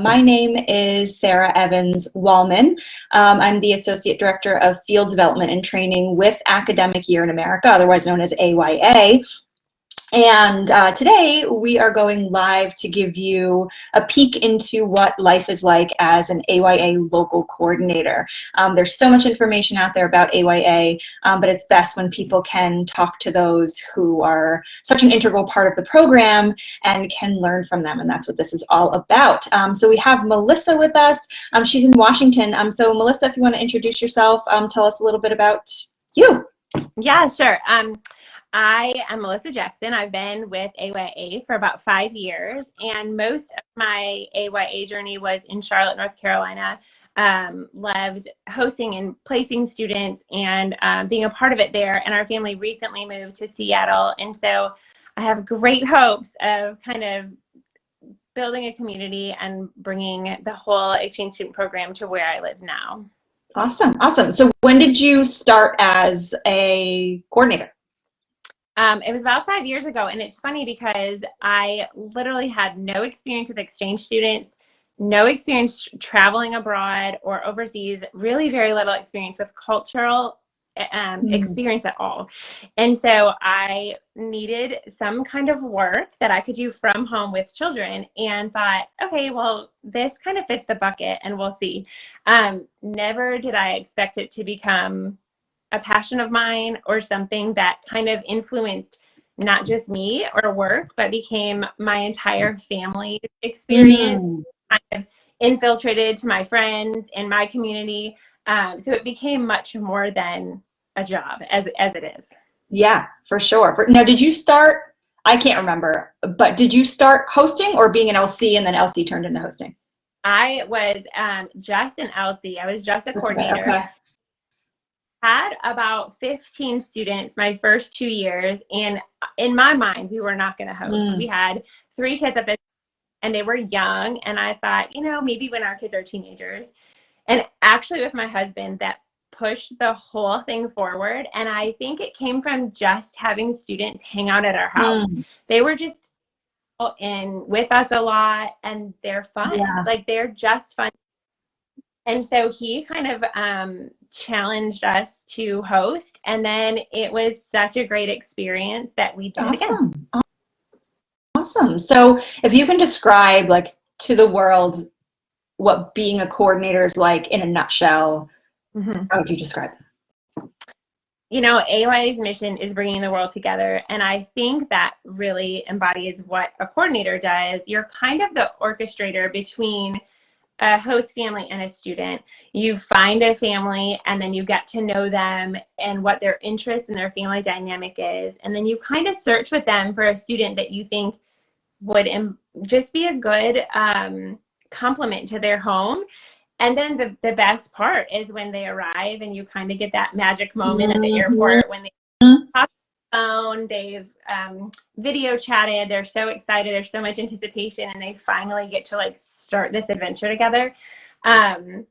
My name is Sarah Evans Wallman. I'm the Associate Director of Field Development and Training with Academic Year in America, otherwise known as AYA. And today we are going live to give you a peek into what life is like as an AYA local coordinator. There's so much information out there about AYA, but it's best when people can talk to those who are such an integral part of the program and can learn from them, and that's what this is all about. So we have Melissa with us. She's in Washington. So Melissa, if you want to introduce yourself, tell us a little bit about you. Yeah, sure. I am Melissa Jackson. I've been with AYA for about 5 years, and most of my AYA journey was in Charlotte, North Carolina. Loved hosting and placing students and being a part of it there. And our family recently moved to Seattle, and so I have great hopes of kind of building a community and bringing the whole exchange student program to where I live now. Awesome, awesome. So when did you start as a coordinator? It was about 5 years ago, and it's funny because I literally had no experience with exchange students, no experience traveling abroad or overseas, really very little experience with cultural experience at all. And so I needed some kind of work that I could do from home with children, and thought, okay, well, this kind of fits the bucket and we'll see. Never did I expect it to become a passion of mine or something that kind of influenced not just me or work, but became my entire family experience, kind of infiltrated to my friends and my community. So it became much more than a job as it is. Yeah, for sure. Now, did you start, I can't remember, but did you start hosting or being an LC and then LC turned into hosting? I was just an LC. I was just a coordinator. Okay. Had about 15 students my first 2 years, and in my mind we were not going to host. We had 3 kids at this, and they were young, and I thought, maybe when our kids are teenagers. And actually it was my husband that pushed the whole thing forward, and I think it came from just having students hang out at our house. They were just in with us a lot, and they're fun. Like, they're just fun. And so he kind of challenged us to host, and then it was such a great experience that we did it again. Awesome. So if you can describe, like, to the world what being a coordinator is like in a nutshell, how would you describe that? AYA's mission is bringing the world together, and I think that really embodies what a coordinator does. You're kind of the orchestrator between a host family and a student. You find a family, and then you get to know them and what their interest and their family dynamic is, and then you kind of search with them for a student that you think would just be a good complement to their home. And then the best part is when they arrive and you kind of get that magic moment at the airport when they talk on the phone, they've video chatted, they're so excited, there's so much anticipation, and they finally get to start this adventure together. And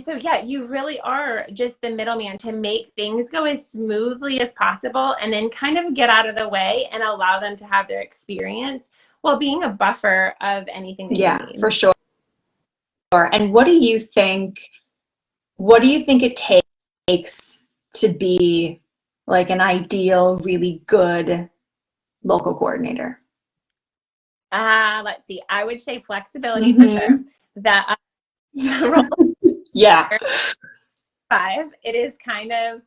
so, yeah, you really are just the middleman to make things go as smoothly as possible, and then kind of get out of the way and allow them to have their experience while being a buffer of anything that you need. For sure. And what do you think it takes to be like an ideal, really good local coordinator? Let's see. I would say flexibility for sure. That yeah. 5, it is kind of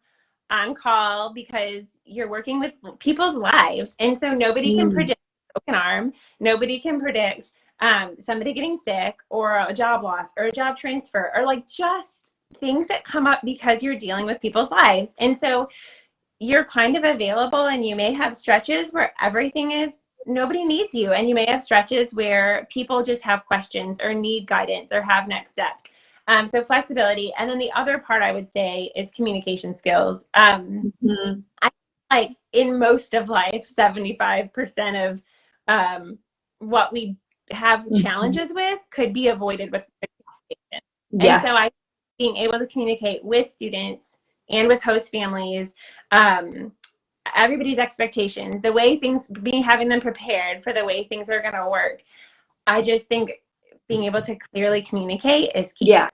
on call because you're working with people's lives, and so nobody can predict a broken arm. Nobody can predict somebody getting sick, or a job loss, or a job transfer, or just things that come up because you're dealing with people's lives. And so you're kind of available, and you may have stretches where everything is, nobody needs you, and you may have stretches where people just have questions or need guidance or have next steps. So flexibility. And then the other part I would say is communication skills. I like in most of life, 75% of what we have challenges with could be avoided with communication. And so I being able to communicate with students and with host families, everybody's expectations, the way things, having them prepared for the way things are going to work. I just think being able to clearly communicate is key. Yeah,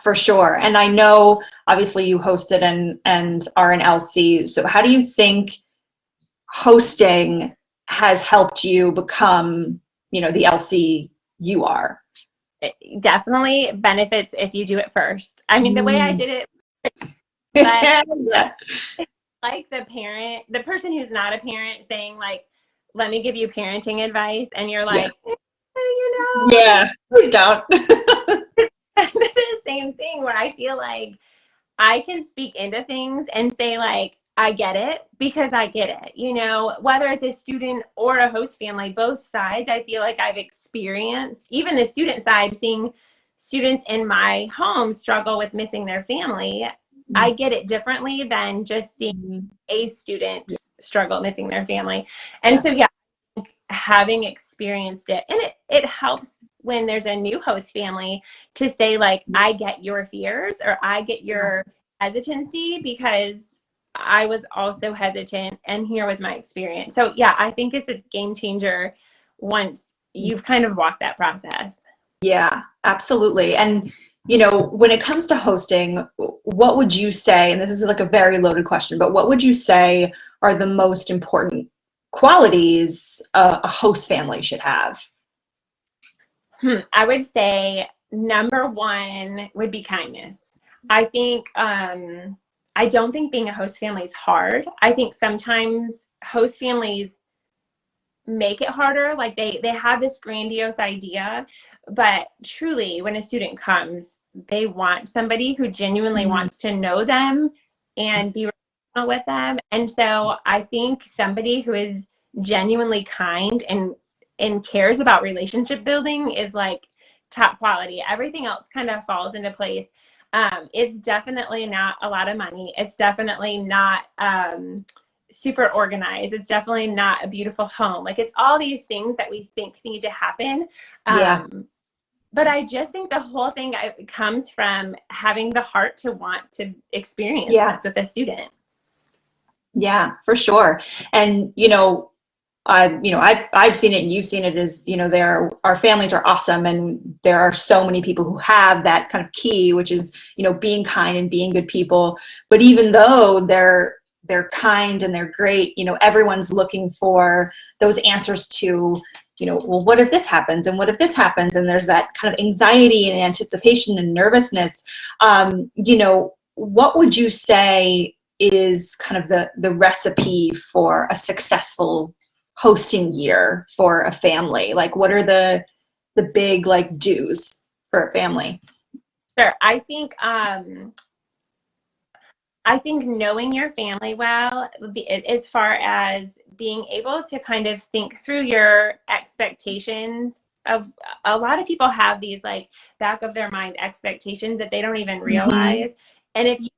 for sure. And I know obviously you hosted and are an LC. So how do you think hosting has helped you become, the LC you are? It definitely benefits if you do it first. I mean, the way I did it, but Yeah. like the person who's not a parent saying like, let me give you parenting advice. And you're like, Yes. you Yeah, please don't. the same thing where I feel like I can speak into things and say like, I get it because I get it, whether it's a student or a host family, both sides, I feel like I've experienced, even the student side, seeing students in my home struggle with missing their family. I get it differently than just seeing a student struggle missing their family. And so, yeah, having experienced it, and it helps when there's a new host family to say like, I get your fears or I get your hesitancy because I was also hesitant and here was my experience. So yeah, I think it's a game changer once you've kind of walked that process. Yeah, absolutely. And, when it comes to hosting, what would you say, and this is like a very loaded question, but what would you say are the most important qualities a host family should have? I would say number one would be kindness. I think, I don't think being a host family is hard. I think sometimes host families make it harder. Like they have this grandiose idea, but truly when a student comes, they want somebody who genuinely wants to know them and be relational with them. And so I think somebody who is genuinely kind and cares about relationship building is like top quality. Everything else kind of falls into place. It's definitely not a lot of money. It's definitely not super organized. It's definitely not a beautiful home. Like it's all these things that we think need to happen. But I just think the whole thing comes from having the heart to want to experience this with a student. Yeah, for sure. And, I've seen it and you've seen it as, our families are awesome. And there are so many people who have that kind of key, which is, being kind and being good people. But even though they're kind and they're great, everyone's looking for those answers to, well, what if this happens? And what if this happens? And there's that kind of anxiety and anticipation and nervousness. What would you say is kind of the recipe for a successful hosting year for a family? Like what are the big like do's for a family? Sure. I think knowing your family well, as far as being able to kind of think through your expectations of, a lot of people have these like back of their mind expectations that they don't even realize. And if you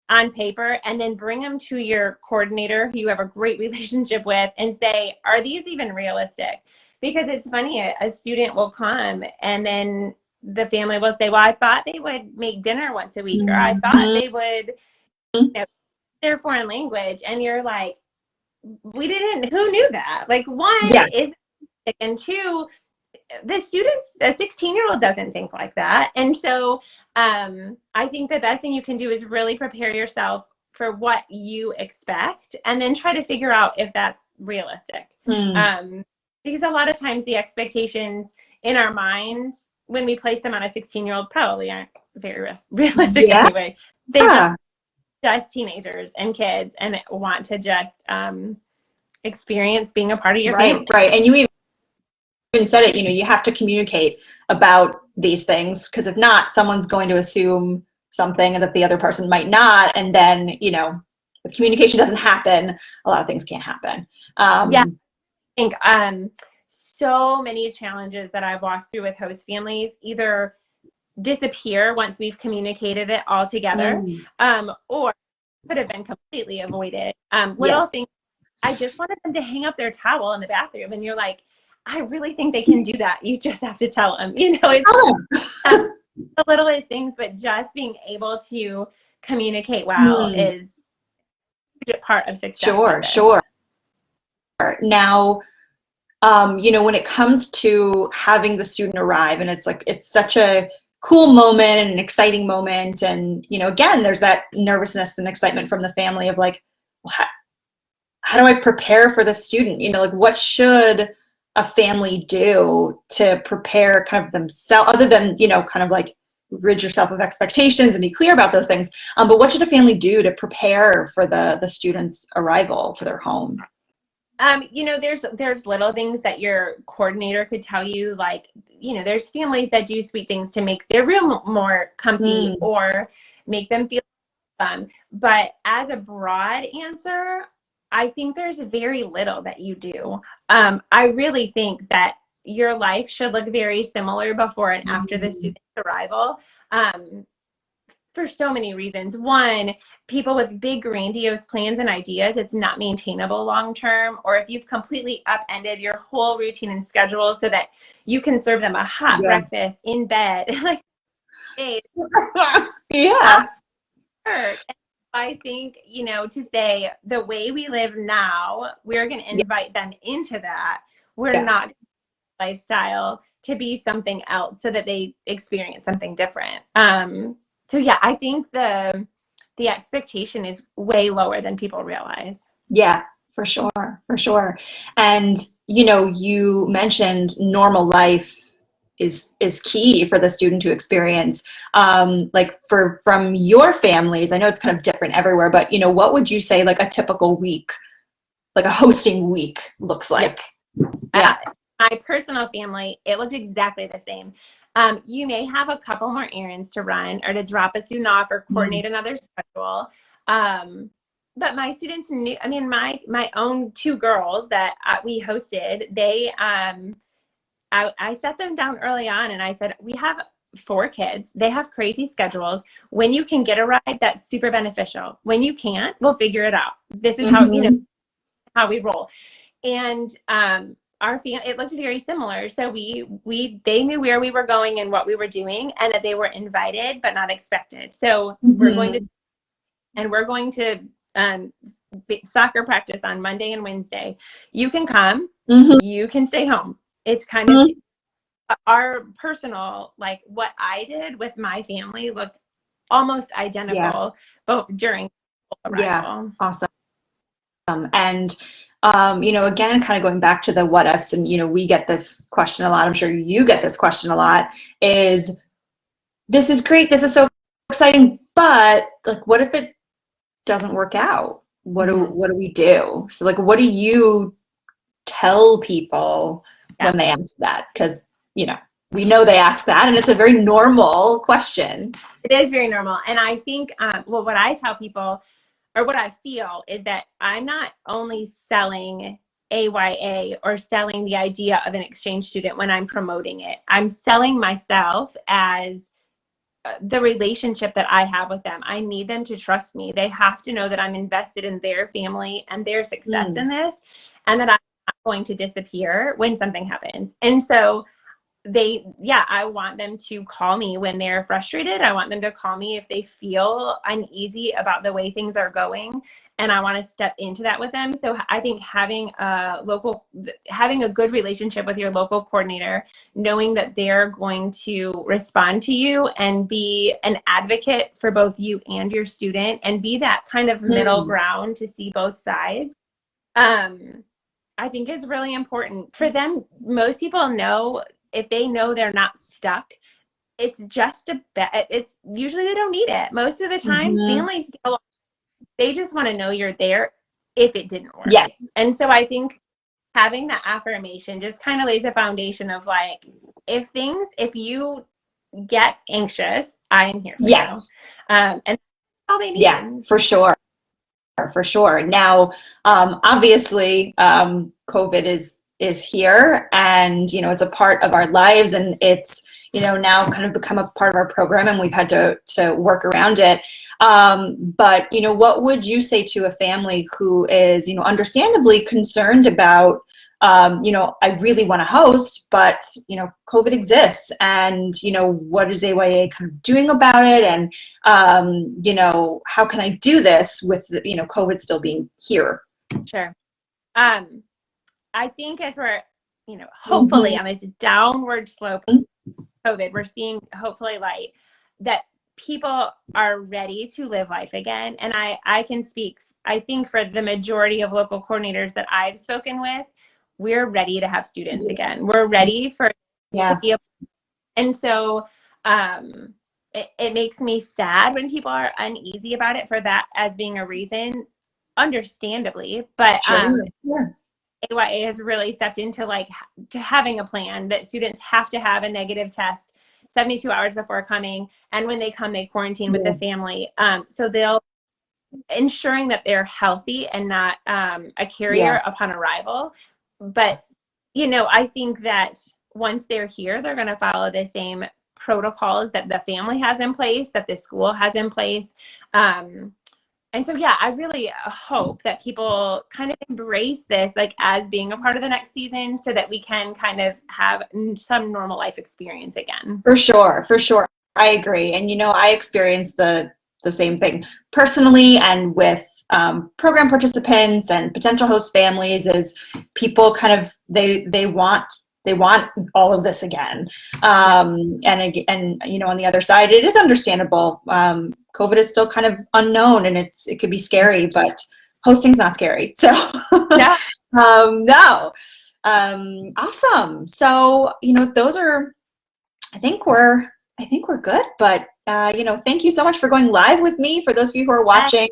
on paper and then bring them to your coordinator who you have a great relationship with and say, are these even realistic? Because it's funny, a student will come and then the family will say, well, I thought they would make dinner once a week, or I thought they would their foreign language. And you're like, who knew that? Like one is, and two, the students, a 16-year-old doesn't think like that. And so I think the best thing you can do is really prepare yourself for what you expect and then try to figure out if that's realistic. Because a lot of times the expectations in our minds, when we place them on a 16-year-old, probably aren't very realistic anyway. They're just teenagers and kids and want to just experience being a part of your family. Right. And you even said it, you have to communicate about these things, because if not, someone's going to assume something that the other person might not. And then, if communication doesn't happen, a lot of things can't happen. I think so many challenges that I've walked through with host families either disappear once we've communicated it all together, or could have been completely avoided. Little things, I just wanted them to hang up their towel in the bathroom, and you're like, I really think they can do that. You just have to tell them. It's the littlest things, but just being able to communicate well is a part of success. Sure. Now, when it comes to having the student arrive, and it's such a cool moment and an exciting moment. And, again, there's that nervousness and excitement from the family of like, well, how do I prepare for the student? What should a family do to prepare kind of themselves, other than, kind of like rid yourself of expectations and be clear about those things. But what should a family do to prepare for the student's arrival to their home? There's little things that your coordinator could tell you, like, there's families that do sweet things to make their room more comfy or make them feel fun. But as a broad answer, I think there's very little that you do. I really think that your life should look very similar before and after the student's arrival. For so many reasons. One, people with big grandiose plans and ideas, it's not maintainable long term. Or if you've completely upended your whole routine and schedule so that you can serve them a hot breakfast in bed, like, yeah. I think, to say the way we live now, we're going to invite them into that. We're not lifestyle to be something else so that they experience something different. So yeah, I think the expectation is way lower than people realize. Yeah, for sure. And, you mentioned normal life is key for the student to experience. Like from your families, I know it's kind of different everywhere, but, what would you say like a typical week, like a hosting week looks like? Yeah. My personal family, it looked exactly the same. You may have a couple more errands to run or to drop a student off or coordinate another schedule. But my students knew, my own two girls that we hosted, they, I set them down early on and I said, we have 4 kids. They have crazy schedules. When you can get a ride, that's super beneficial. When you can't, we'll figure it out. This is how, how we roll. And, it looked very similar. So they knew where we were going and what we were doing, and that they were invited but not expected. So we're going to soccer practice on Monday and Wednesday. You can come, you can stay home. It's kind of our personal, like what I did with my family looked almost identical, both during arrival. Yeah, awesome. And again, kind of going back to the what ifs, and, we get this question a lot. I'm sure you get this question a lot, is this is great. This is so exciting, but like, what if it doesn't work out? What do we do? So like, what do you tell people when they ask that? Because, we know they ask that, and it's a very normal question. It is very normal. And I think, what I tell people, or what I feel, is that I'm not only selling AYA or selling the idea of an exchange student when I'm promoting it. I'm selling myself as the relationship that I have with them. I need them to trust me. They have to know that I'm invested in their family and their success in this, and that I'm not going to disappear when something happens. And so I want them to call me when they're frustrated. I want them to call me if they feel uneasy about the way things are going, and I want to step into that with them. So I think having a good relationship with your local coordinator, knowing that they're going to respond to you and be an advocate for both you and your student, and be that kind of middle ground to see both sides, I think is really important for them. Most people know, if they know they're not stuck, it's just it's usually they don't need it. Most of the time, families, they just want to know you're there if it didn't work. Yes. And so I think having that affirmation just kind of lays a foundation of like, if you get anxious, I am here for you. And that's all they need. Yeah, for sure. Now, obviously, COVID is here, and, it's a part of our lives, and it's, now kind of become a part of our program, and we've had to work around it. But, what would you say to a family who is, understandably concerned about, I really want to host, but, COVID exists, and, what is AYA kind of doing about it? And, how can I do this with, COVID still being here? Sure. I think as we're hopefully on this downward slope of COVID, we're seeing hopefully light, that people are ready to live life again. And I can speak, I think, for the majority of local coordinators that I've spoken with, we're ready to have students again. We're ready for to be able, and so it makes me sad when people are uneasy about it for that as being a reason, understandably. But AYA has really stepped into to having a plan that students have to have a negative test 72 hours before coming, and when they come, they quarantine with the family. So they'll ensuring that they're healthy and not a carrier upon arrival. But I think that once they're here, they're going to follow the same protocols that the family has in place, that the school has in place. And so, I really hope that people kind of embrace this as being a part of the next season, so that we can kind of have some normal life experience again. For sure. I agree. And, I experienced the same thing personally, and with program participants and potential host families, is people kind of, they want all of this again. And on the other side, it is understandable. COVID is still kind of unknown, and it could be scary, but hosting's not scary. So no. Awesome. So, those are, I think we're good, but thank you so much for going live with me. For those of you who are watching,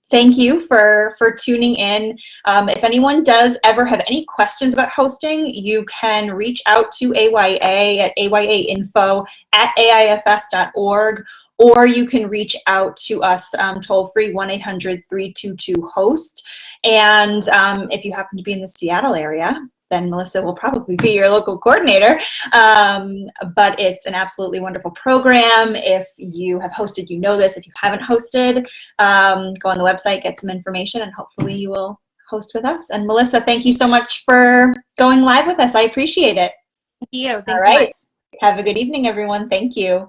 thank you for tuning in. If anyone does ever have any questions about hosting, you can reach out to AYA at ayainfo@aifs.org, or you can reach out to us toll free 1-800-322-HOST. And if you happen to be in the Seattle area, then Melissa will probably be your local coordinator. But it's an absolutely wonderful program. If you have hosted, this. If you haven't hosted, go on the website, get some information, and hopefully you will host with us. And Melissa, thank you so much for going live with us. I appreciate it. Thank you. Thanks All right. so much. Have a good evening, everyone. Thank you.